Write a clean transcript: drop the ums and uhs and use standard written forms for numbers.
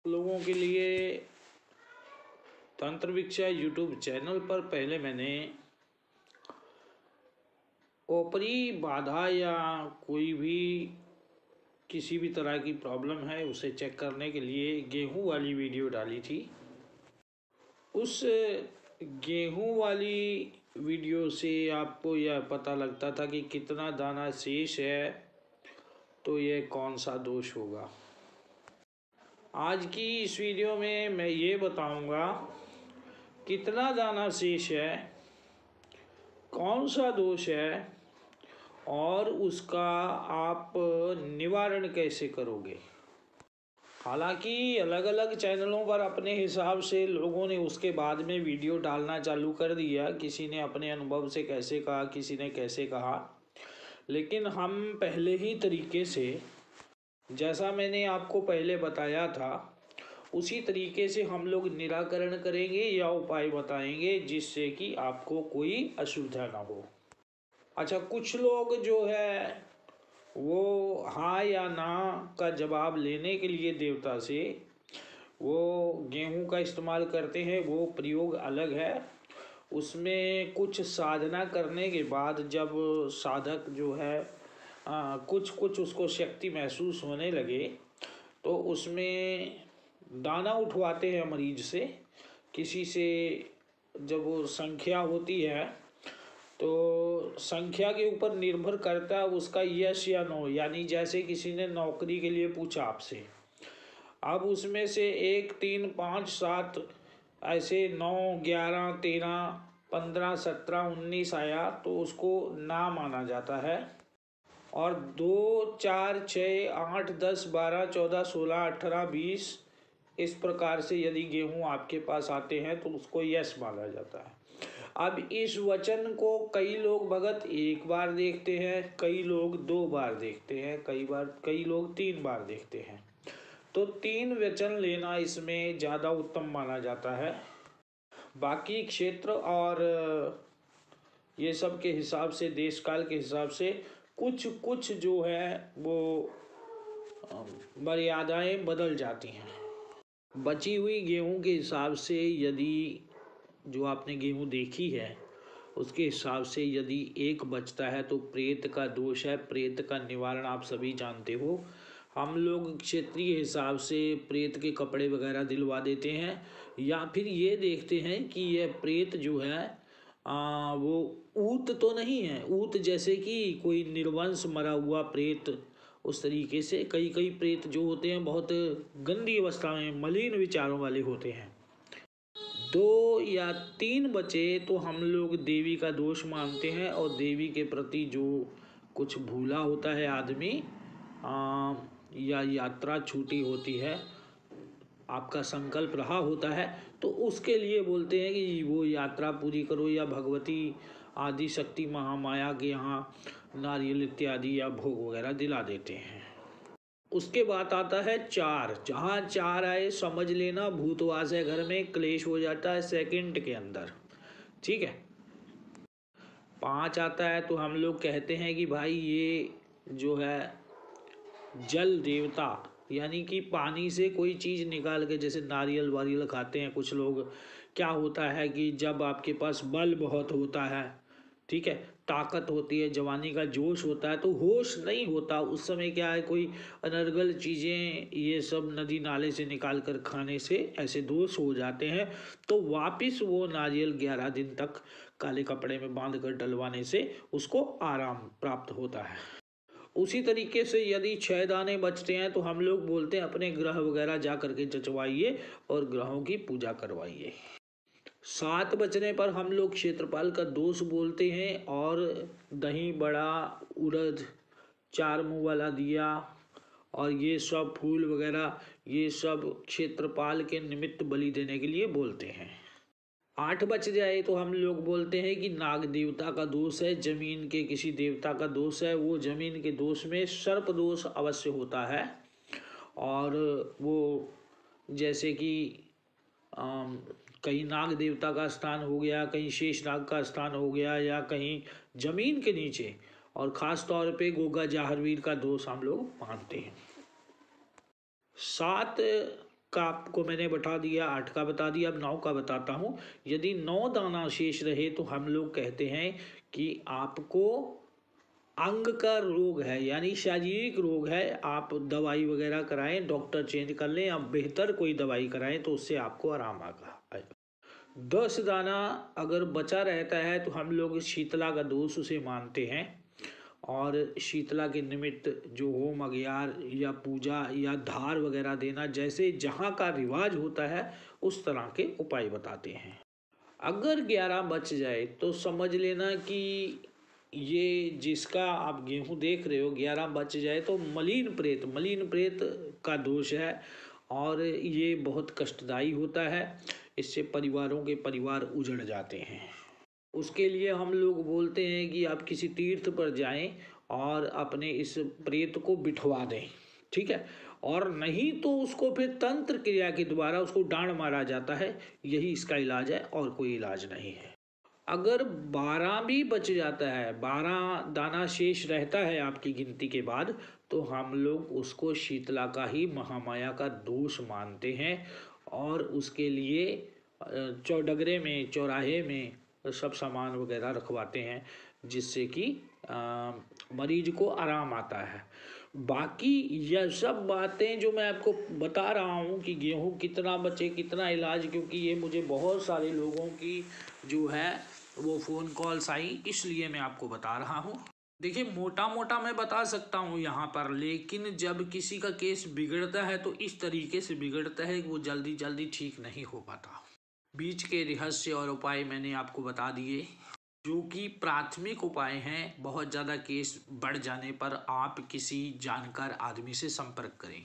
लोगों के लिए तंत्र विक्षा यूट्यूब चैनल पर पहले मैंने ऊपरी बाधा या कोई भी किसी भी तरह की प्रॉब्लम है उसे चेक करने के लिए गेहूं वाली वीडियो डाली थी। उस गेहूं वाली वीडियो से आपको यह पता लगता था कि कितना दाना शेष है तो यह कौन सा दोष होगा। आज की इस वीडियो में मैं ये बताऊंगा कितना दाना शेष है, कौन सा दोष है और उसका आप निवारण कैसे करोगे। हालांकि अलग अलग चैनलों पर अपने हिसाब से लोगों ने उसके बाद में वीडियो डालना चालू कर दिया। किसी ने अपने अनुभव से कैसे कहा, किसी ने कैसे कहा, लेकिन हम पहले ही तरीके से जैसा मैंने आपको पहले बताया था उसी तरीके से हम लोग निराकरण करेंगे या उपाय बताएंगे जिससे कि आपको कोई असुविधा ना हो। अच्छा, कुछ लोग जो है वो हाँ या ना का जवाब लेने के लिए देवता से वो गेहूं का इस्तेमाल करते हैं, वो प्रयोग अलग है। उसमें कुछ साधना करने के बाद जब साधक जो है कुछ कुछ उसको शक्ति महसूस होने लगे तो उसमें दाना उठवाते हैं मरीज से, किसी से। जब वो संख्या होती है तो संख्या के ऊपर निर्भर करता है उसका यस या नो। यानी जैसे किसी ने नौकरी के लिए पूछा आपसे, अब उसमें से 1, 3, 5, 7 ऐसे 9, 11, 13, 15, 17, 19 आया तो उसको ना माना जाता है। और 2, 4, 6, 8, 10, 12, 14, 16, 18, 20 इस प्रकार से यदि गेहूं आपके पास आते हैं तो उसको यस माना जाता है। अब इस वचन को कई लोग भगत 1 बार देखते हैं, कई लोग 2 बार देखते हैं, कई लोग 3 बार देखते हैं। तो 3 वचन लेना इसमें ज़्यादा उत्तम माना जाता है। बाकी क्षेत्र और ये सब के हिसाब से, देश काल के हिसाब से कुछ कुछ जो है वो मर्यादाएं बदल जाती हैं। बची हुई गेहूं के हिसाब से यदि जो आपने गेहूं देखी है उसके हिसाब से यदि 1 बचता है तो प्रेत का दोष है। प्रेत का निवारण आप सभी जानते हो। हम लोग क्षेत्रीय हिसाब से प्रेत के कपड़े वगैरह दिलवा देते हैं या फिर ये देखते हैं कि यह प्रेत जो है वो ऊत तो नहीं है। ऊत जैसे कि कोई निर्वंश मरा हुआ प्रेत, उस तरीके से कई प्रेत जो होते हैं बहुत गंदी अवस्था में मलिन विचारों वाले होते हैं। 2 या 3 बचे तो हम लोग देवी का दोष मानते हैं और देवी के प्रति जो कुछ भूला होता है आदमी या यात्रा छूटी होती है, आपका संकल्प रहा होता है तो उसके लिए बोलते हैं कि वो यात्रा पूरी करो या भगवती आदि शक्ति महामाया के यहाँ नारियल इत्यादि या भोग वगैरह दिला देते हैं। उसके बाद आता है 4। जहाँ 4 आए समझ लेना भूतवास है, घर में क्लेश हो जाता है सेकंड के अंदर, ठीक है। 5 आता है तो हम लोग कहते हैं कि भाई ये जो है जल देवता, यानी कि पानी से कोई चीज़ निकाल के, जैसे नारियल वारियल खाते हैं कुछ लोग। क्या होता है कि जब आपके पास बल बहुत होता है, ठीक है, ताकत होती है, जवानी का जोश होता है तो होश नहीं होता उस समय, क्या है कोई अनर्गल चीज़ें ये सब नदी नाले से निकाल कर खाने से ऐसे दोष हो जाते हैं तो वापिस वो नारियल 11 दिन तक काले कपड़े में बांध कर डलवाने से उसको आराम प्राप्त होता है। उसी तरीके से यदि 6 दाने बचते हैं तो हम लोग बोलते हैं अपने ग्रह वगैरह जा करके जचवाइए और ग्रहों की पूजा करवाइए। 7 बचने पर हम लोग क्षेत्रपाल का दोष बोलते हैं और दही बड़ा, उड़द, 4 मुंह वाला दिया और ये सब फूल वगैरह ये सब क्षेत्रपाल के निमित्त बलि देने के लिए बोलते हैं। 8 बच जाए तो हम लोग बोलते हैं कि नाग देवता का दोष है, जमीन के किसी देवता का दोष है। वो जमीन के दोष में सर्प दोष अवश्य होता है और वो जैसे कि कहीं नाग देवता का स्थान हो गया, कहीं शेष नाग का स्थान हो गया या कहीं जमीन के नीचे, और ख़ास तौर पे गोगा जाहरवीर का दोष हम लोग मानते हैं। 7 का आपको मैंने बता दिया, 8 का बता दिया, अब 9 का बताता हूँ। यदि 9 दाना शेष रहे तो हम लोग कहते हैं कि आपको अंग का रोग है, यानी शारीरिक रोग है। आप दवाई वगैरह कराएं, डॉक्टर चेंज कर लें, आप बेहतर कोई दवाई कराएं तो उससे आपको आराम आएगा। 10 दाना अगर बचा रहता है तो हम लोग शीतला का दोष उसे मानते हैं, और शीतला के निमित्त जो होम अज्ञार या पूजा या धार वगैरह देना, जैसे जहाँ का रिवाज होता है उस तरह के उपाय बताते हैं। अगर 11 बच जाए तो समझ लेना कि ये जिसका आप गेहूं देख रहे हो 11 बच जाए तो मलीन प्रेत का दोष है, और ये बहुत कष्टदायी होता है। इससे परिवारों के परिवार उजड़ जाते हैं। उसके लिए हम लोग बोलते हैं कि आप किसी तीर्थ पर जाएं और अपने इस प्रेत को बिठवा दें, ठीक है। और नहीं तो उसको फिर तंत्र क्रिया के द्वारा उसको डांड मारा जाता है। यही इसका इलाज है, और कोई इलाज नहीं है। अगर 12 भी बच जाता है, 12 दाना शेष रहता है आपकी गिनती के बाद, तो हम लोग उसको शीतला का ही महामाया का दोष मानते हैं, और उसके लिए चौडगरे में, चौराहे में सब सामान वगैरह रखवाते हैं, जिससे कि मरीज को आराम आता है। बाकी यह सब बातें जो मैं आपको बता रहा हूँ कि गेहूँ कितना बचे, कितना इलाज, क्योंकि ये मुझे बहुत सारे लोगों की जो है वो फ़ोन कॉल्स आई, इसलिए मैं आपको बता रहा हूँ। देखिए, मोटा मोटा मैं बता सकता हूँ यहाँ पर, लेकिन जब किसी का केस बिगड़ता है तो इस तरीके से बिगड़ता है कि वो जल्दी जल्दी ठीक नहीं हो पाता। बीच के रहस्य और उपाय मैंने आपको बता दिए, जो कि प्राथमिक उपाय हैं। बहुत ज़्यादा केस बढ़ जाने पर आप किसी जानकार आदमी से संपर्क करें।